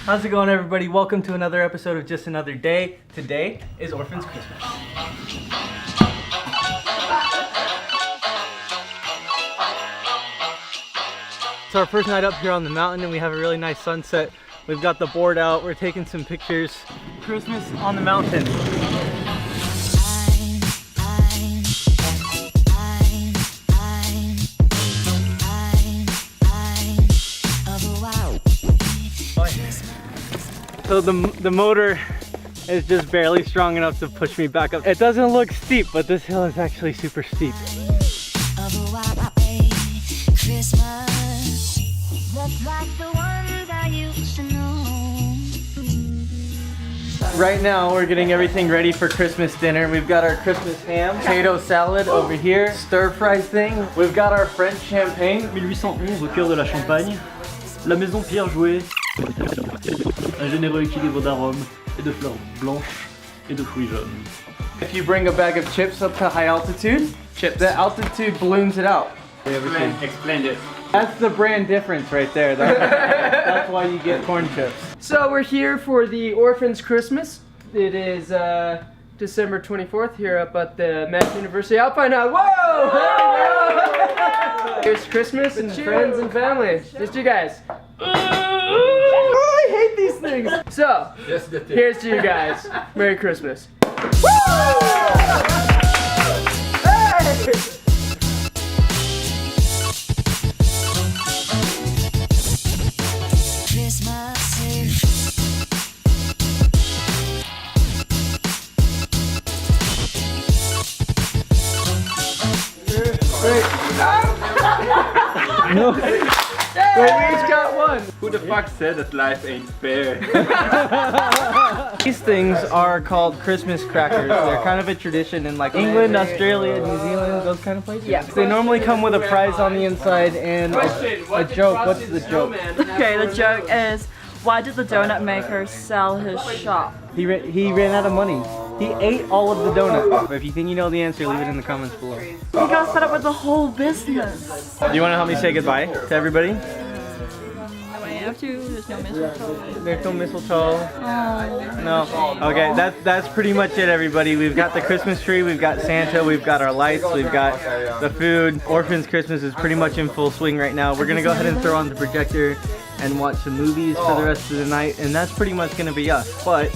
How's it going, everybody? Welcome to another episode of Just Another Day. Today is Orphans Christmas. It's our first night up here on the mountain and we have a really nice sunset. We've got the board out, we're taking some pictures. Christmas on the mountain. So the motor is just barely strong enough to push me back up. It doesn't look steep, but this hill is actually super steep. Right now we're getting everything ready for Christmas dinner. We've got our Christmas ham, potato salad over here, stir fry thing. We've got our French champagne. 1811 au cœur de la Champagne, la maison Pierre Jouet. Un généreux équilibre d'arômes et de fleurs blanches et de fruits jaunes. If you bring a bag of chips up to high altitude, the altitude balloons it out. Explain it. That's the brand difference right there. That's why you get corn chips. So we're here for the Orphans Christmas. It is December 24th here up at the Mass University Alpine Hut. Whoa! Here's Christmas and friends and family. Just you guys. I hate these things. So, here's to you guys. Merry Christmas. Hey! No. Wait, we each got one. Who the fuck said that life ain't fair? These things are called Christmas crackers. They're kind of a tradition in like England, Australia, New Zealand, those kind of places. Yeah. They normally come with a prize on the inside and a joke. What's the joke? Okay, the joke is, why did the donut maker sell his shop? He ran out of money. He ate all of the donuts. If you think you know the answer, leave it in the comments below. He got fed up with the whole business. Do you want to help me say goodbye to everybody? I have to. There's no mistletoe. There's no mistletoe. Oh. No. Okay, that's pretty much it, everybody. We've got the Christmas tree, we've got Santa, we've got our lights, we've got the food. Orphans Christmas is pretty much in full swing right now. We're gonna go ahead and throw on the projector and watch some movies for the rest of the night, and that's pretty much gonna be us. But